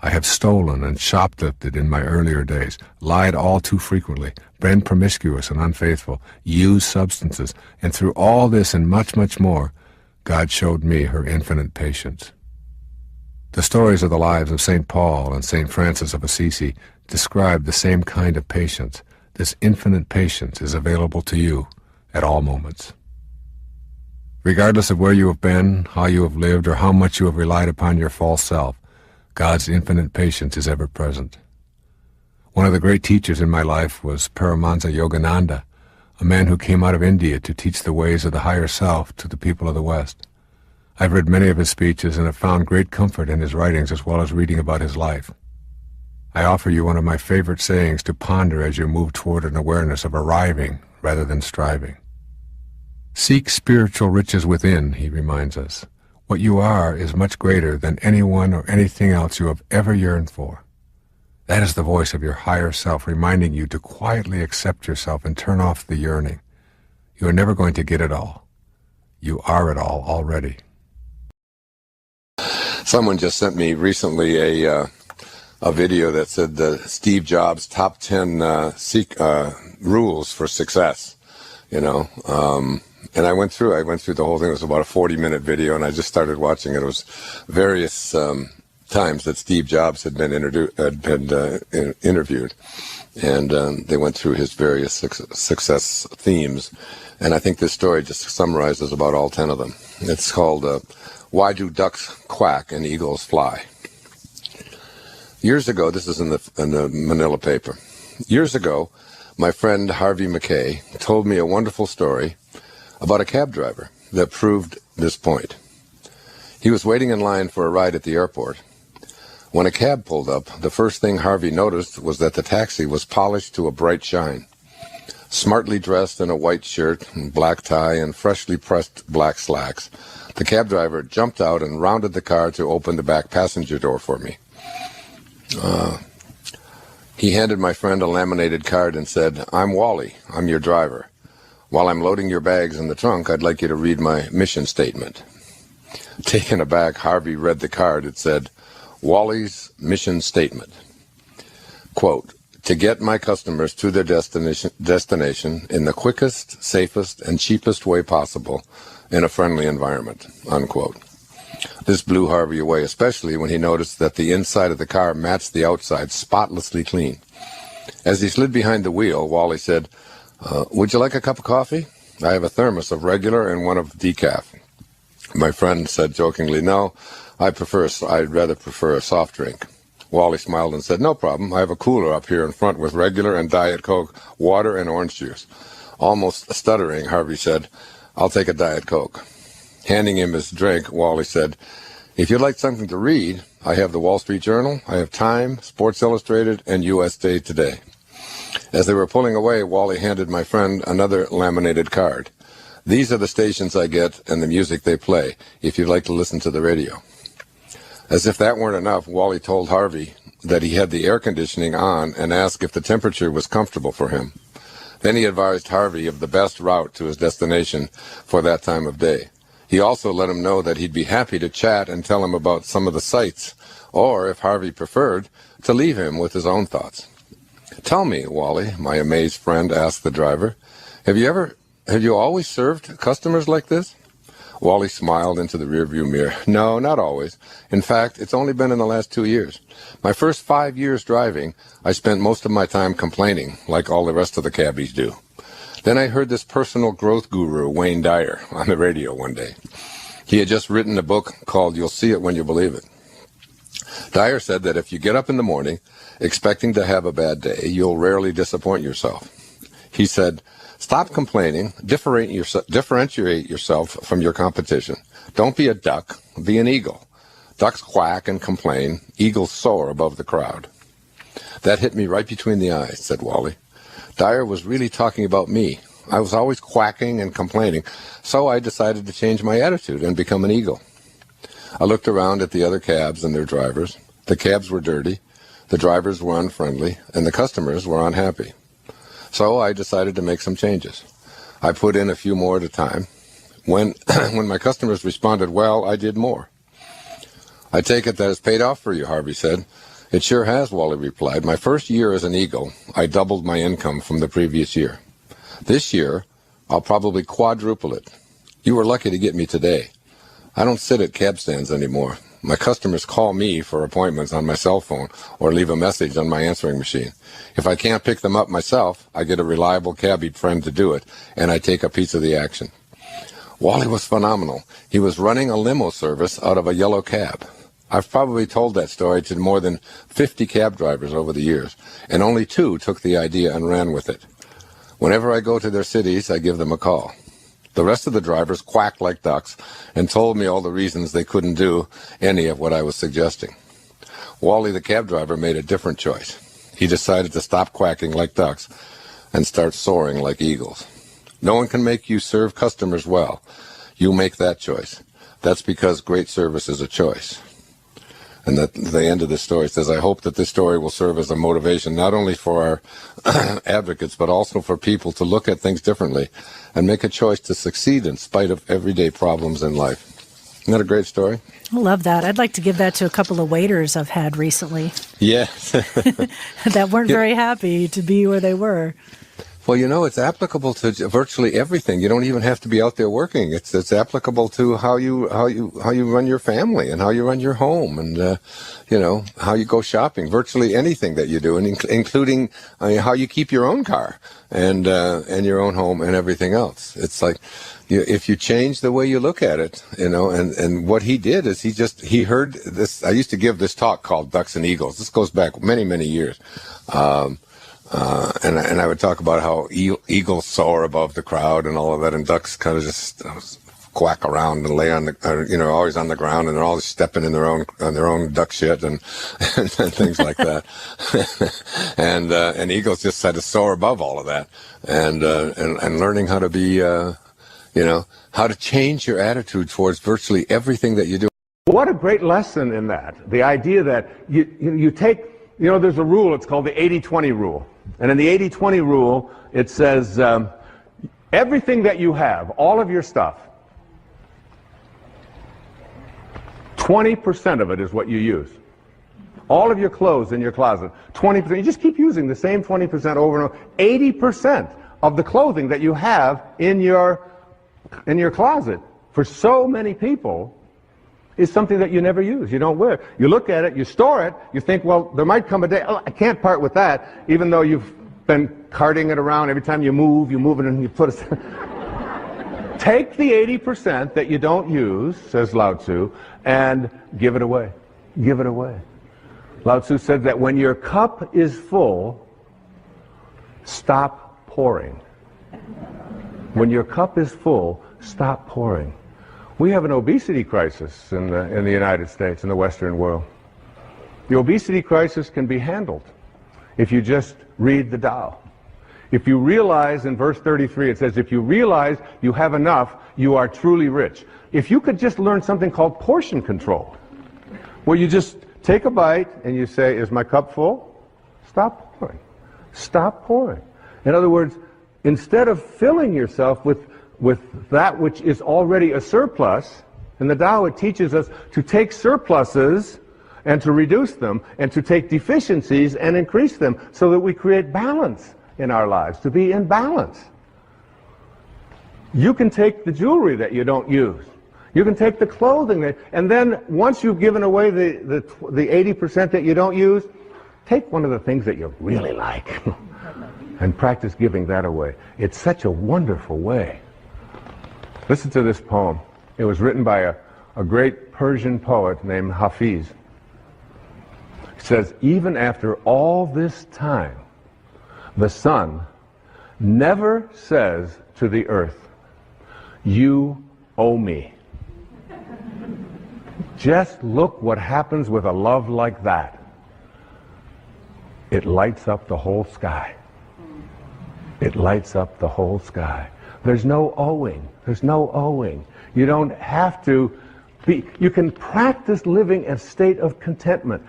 I have stolen and shoplifted in my earlier days, lied all too frequently, been promiscuous and unfaithful, used substances, and through all this and much, much more, God showed me her infinite patience. The stories of the lives of St. Paul and St. Francis of Assisi describe the same kind of patience. This infinite patience is available to you at all moments. Regardless of where you have been, how you have lived, or how much you have relied upon your false self, God's infinite patience is ever present. One of the great teachers in my life was Paramahansa Yogananda, a man who came out of India to teach the ways of the higher self to the people of the West. I've read many of his speeches and have found great comfort in his writings as well as reading about his life. I offer you one of my favorite sayings to ponder as you move toward an awareness of arriving rather than striving. Seek spiritual riches within, he reminds us. What you are is much greater than anyone or anything else you have ever yearned for. That is the voice of your higher self reminding you to quietly accept yourself and turn off the yearning. You are never going to get it all. You are it all already. Someone just sent me recently a video that said the Steve Jobs top 10 rules for success, and I went through the whole thing. It was about a 40-minute video, and I just started watching it. It was various times that Steve Jobs had been interviewed, and they went through his various success themes. And I think this story just summarizes about all 10 of them. It's called Why Do Ducks Quack and Eagles Fly? Years ago, this is in the Manila paper. Years ago, my friend Harvey McKay told me a wonderful story about a cab driver that proved this point. He was waiting in line for a ride at the airport. When a cab pulled up, the first thing Harvey noticed was that the taxi was polished to a bright shine. Smartly dressed in a white shirt and black tie and freshly pressed black slacks, the cab driver jumped out and rounded the car to open the back passenger door for me. He handed my friend a laminated card and said, "I'm Wally. I'm your driver. While I'm loading your bags in the trunk, I'd like you to read my mission statement." Taken aback, Harvey read the card. It said, "Wally's mission statement. Quote, to get my customers to their destination in the quickest, safest, and cheapest way possible in a friendly environment, unquote. This blew Harvey away, especially when he noticed that the inside of the car matched the outside spotlessly clean. As he slid behind the wheel, Wally said, would you like a cup of coffee? I have a thermos of regular and one of decaf. My friend said jokingly, no, I'd rather prefer a soft drink. Wally smiled and said, no problem. I have a cooler up here in front with regular and Diet Coke, water, and orange juice. Almost stuttering, Harvey said, I'll take a Diet Coke. Handing him his drink, Wally said, if you'd like something to read, I have the Wall Street Journal, I have Time, Sports Illustrated, and USA Today. As they were pulling away, Wally handed my friend another laminated card. These are the stations I get and the music they play, if you'd like to listen to the radio. As if that weren't enough, Wally told Harvey that he had the air conditioning on and asked if the temperature was comfortable for him. Then he advised Harvey of the best route to his destination for that time of day. He also let him know that he'd be happy to chat and tell him about some of the sights, or, if Harvey preferred, to leave him with his own thoughts. Tell me, Wally, my amazed friend asked the driver, have you always served customers like this? Wally smiled into the rearview mirror. No, not always. In fact, it's only been in the last 2 years. My first 5 years driving, I spent most of my time complaining, like all the rest of the cabbies do. Then I heard this personal growth guru, Wayne Dyer, on the radio one day. He had just written a book called You'll See It When You Believe It. Dyer said that if you get up in the morning expecting to have a bad day, you'll rarely disappoint yourself. He said, stop complaining, differentiate yourself from your competition. Don't be a duck, be an eagle. Ducks quack and complain, eagles soar above the crowd. That hit me right between the eyes, said Wally. Dyer was really talking about me. I was always quacking and complaining, so I decided to change my attitude and become an eagle. I looked around at the other cabs and their drivers. The cabs were dirty, the drivers were unfriendly, and the customers were unhappy. So I decided to make some changes. I put in a few more at a time. When my customers responded well, I did more. I take it that it's paid off for you, Harvey said. It sure has, Wally replied. My first year as an eagle, I doubled my income from the previous year. This year, I'll probably quadruple it. You were lucky to get me today. I don't sit at cab stands anymore. My customers call me for appointments on my cell phone or leave a message on my answering machine. If I can't pick them up myself, I get a reliable cabbie friend to do it, and I take a piece of the action. Wally was phenomenal. He was running a limo service out of a yellow cab. I've probably told that story to more than 50 cab drivers over the years, and only 2 took the idea and ran with it. Whenever I go to their cities, I give them a call. The rest of the drivers quacked like ducks and told me all the reasons they couldn't do any of what I was suggesting. Wally, the cab driver, made a different choice. He decided to stop quacking like ducks and start soaring like eagles. No one can make you serve customers well. You make that choice. That's because great service is a choice. And at the end of the story says, I hope that this story will serve as a motivation not only for our advocates, but also for people to look at things differently and make a choice to succeed in spite of everyday problems in life. Isn't that a great story? I love that. I'd like to give that to a couple of waiters I've had recently. Yeah. That weren't very happy to be where they were. Well, you know, it's applicable to virtually everything. You don't even have to be out there working. It's applicable to how you run your family and how you run your home and how you go shopping. Virtually anything that you do, and including how you keep your own car and your own home and everything else. It's like if you change the way you look at it, and what he did is he heard this. I used to give this talk called Ducks and Eagles. This goes back many, many years. And I would talk about how eagles soar above the crowd and all of that, and ducks kind of just quack around and lay on the, always on the ground, and they're always stepping in their own duck shit and things like that. and eagles just had to soar above all of that, and learning how to be, how to change your attitude towards virtually everything that you do. What a great lesson in that. The idea that you take, there's a rule, it's called the 80-20 rule. And in the 80-20 rule, it says everything that you have, all of your stuff, 20% of it is what you use. all of your clothes in your closet, 20%, you just keep using the same 20% over and over. 80% of the clothing that you have in your closet, for so many people, is something that you never use, you don't wear. You look at it, you store it, you think, well, there might come a day, oh, I can't part with that, even though you've been carting it around. Every time you move it and you put it. Take the 80% that you don't use, says Lao Tzu, and give it away. Give it away. Lao Tzu said that when your cup is full, stop pouring. When your cup is full, stop pouring. We have an obesity crisis in the United States, in the Western world. The obesity crisis can be handled if you just read the Tao. If you realize, in verse 33, it says, if you realize you have enough, you are truly rich. If you could just learn something called portion control, where you just take a bite and you say, is my cup full? Stop pouring. Stop pouring. In other words, instead of filling yourself with that which is already a surplus, in the Tao it teaches us to take surpluses and to reduce them, and to take deficiencies and increase them, so that we create balance in our lives, to be in balance. You can take the jewelry that you don't use. You can take the clothing, and then once you've given away the 80% that you don't use, take one of the things that you really like and practice giving that away. It's such a wonderful way. Listen to this poem. It was written by a great Persian poet named Hafiz. It says, even after all this time, the sun never says to the earth, you owe me. Just look what happens with a love like that. It lights up the whole sky. It lights up the whole sky. There's no owing. There's no owing. You don't have to be, you can practice living a state of contentment.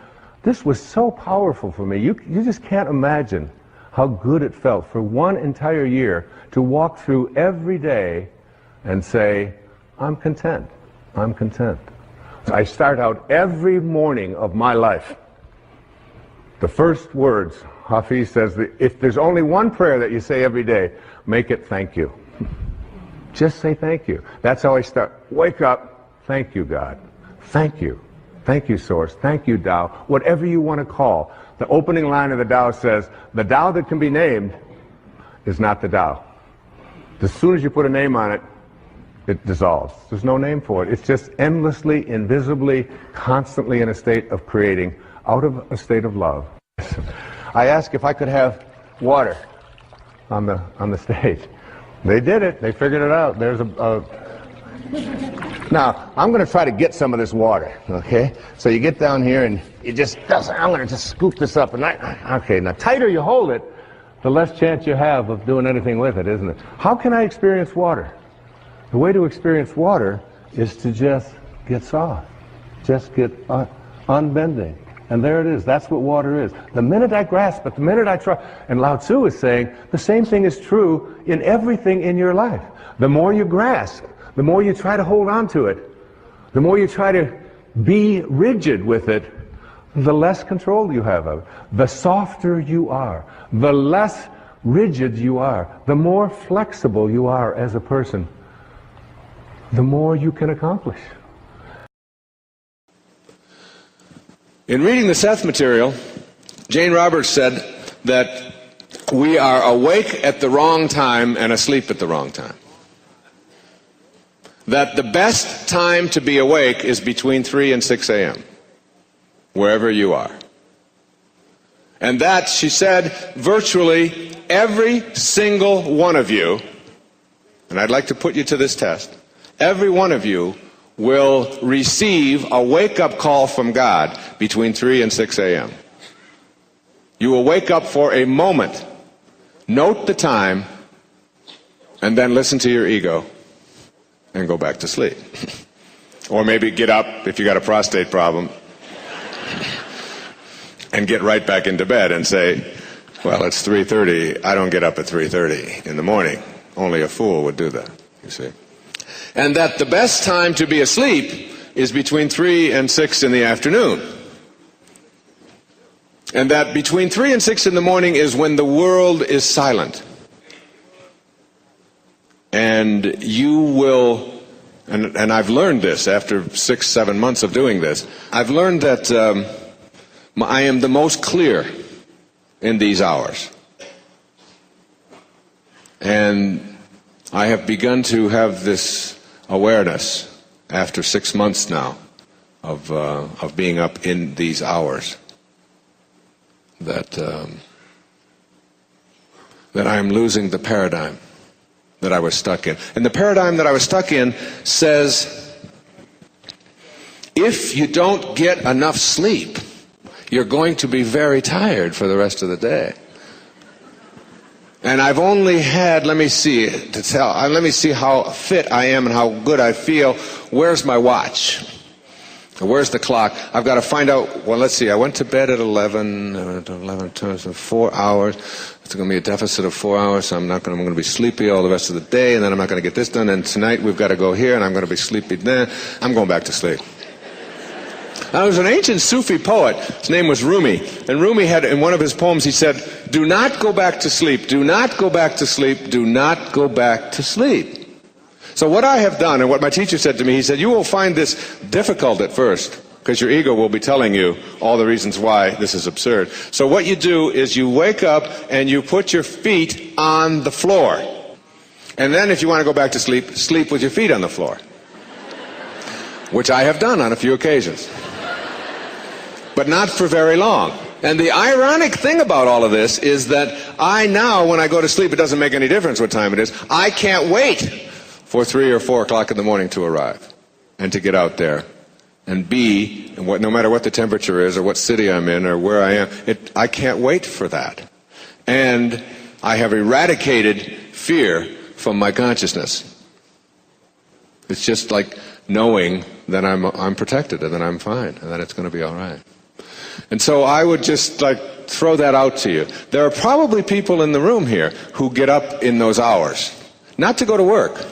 This was so powerful for me. You just can't imagine how good it felt for one entire year to walk through every day and say, I'm content. I'm content. I start out every morning of my life. The first words, Hafiz says, if there's only one prayer that you say every day, make it thank you. Just say thank you. That's how I start. Wake up, thank you, God. Thank you. Thank you, Source. Thank you, Tao. Whatever you want to call. The opening line of the Tao says, the Tao that can be named is not the Tao. As soon as you put a name on it, it dissolves. There's no name for it. It's just endlessly, invisibly, constantly in a state of creating out of a state of love. I asked if I could have water on the stage. They did it. They figured it out. There's Now, I'm going to try to get some of this water, okay? So you get down here and you just, I'm going to just scoop this up. And okay, now tighter you hold it, the less chance you have of doing anything with it, isn't it? How can I experience water? The way to experience water is to just get soft. Just get unbending. And there it is. That's what water is. The minute I grasp it, the minute I try, and Lao Tzu is saying the same thing is true in everything in your life. The more you grasp, the more you try to hold on to it, the more you try to be rigid with it, the less control you have of it. The softer you are, the less rigid you are, the more flexible you are as a person, the more you can accomplish. In reading the Seth material, Jane Roberts said that we are awake at the wrong time and asleep at the wrong time. That the best time to be awake is between 3 and 6 a.m., wherever you are. And that, she said, virtually every single one of you, and I'd like to put you to this test, every one of you will receive a wake-up call from God between 3 and 6 a.m. You will wake up for a moment, note the time, and then listen to your ego and go back to sleep. Or maybe get up if you got a prostate problem and get right back into bed and say, well, it's 3:30, I don't get up at 3:30 in the morning. Only a fool would do that, you see. And that the best time to be asleep is between 3 and 6 in the afternoon. And that between 3 and 6 in the morning is when the world is silent. And you will, and I've learned this after 6, 7 months of doing this, I've learned that I am the most clear in these hours. And I have begun to have this awareness after 6 months now of being up in these hours. That I am losing the paradigm that I was stuck in. And the paradigm that I was stuck in says, if you don't get enough sleep, you're going to be very tired for the rest of the day. And I've only had, let me see how fit I am and how good I feel. Where's my watch? Where's the clock? I've got to find out, well, let's see, I went to bed at 11, 4 hours. It's going to be a deficit of 4 hours, so I'm going to be sleepy all the rest of the day, and then I'm not going to get this done, and tonight we've got to go here, and I'm going to be sleepy then. I'm going back to sleep. Now, there was an ancient Sufi poet, his name was Rumi, and Rumi had, in one of his poems, he said, do not go back to sleep, do not go back to sleep, do not go back to sleep. So what I have done, and what my teacher said to me, he said, you will find this difficult at first, because your ego will be telling you all the reasons why this is absurd. So what you do is you wake up and you put your feet on the floor. And then if you want to go back to sleep, sleep with your feet on the floor. Which I have done on a few occasions. But not for very long. And the ironic thing about all of this is that I now, when I go to sleep, it doesn't make any difference what time it is. I can't wait for 3 or 4 o'clock in the morning to arrive and to get out there and be, and no matter what the temperature is or what city I'm in or where I am, I can't wait for that. And I have eradicated fear from my consciousness. It's just like knowing that I'm protected and that I'm fine and that it's going to be all right. And so I would just throw that out to you. There are probably people in the room here who get up in those hours, not to go to work,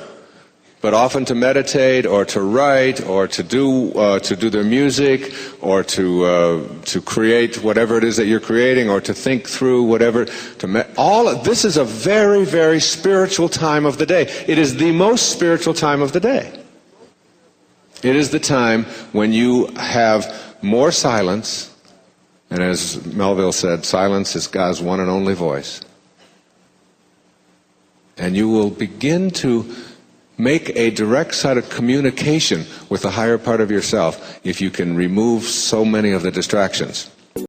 but often to meditate or to write or to do their music or to create whatever it is that you're creating or to think through whatever. This is a very, very spiritual time of the day. It is the most spiritual time of the day. It is the time when you have more silence, and as Melville said, silence is God's one and only voice. And you will begin to make a direct sort of communication with the higher part of yourself if you can remove so many of the distractions.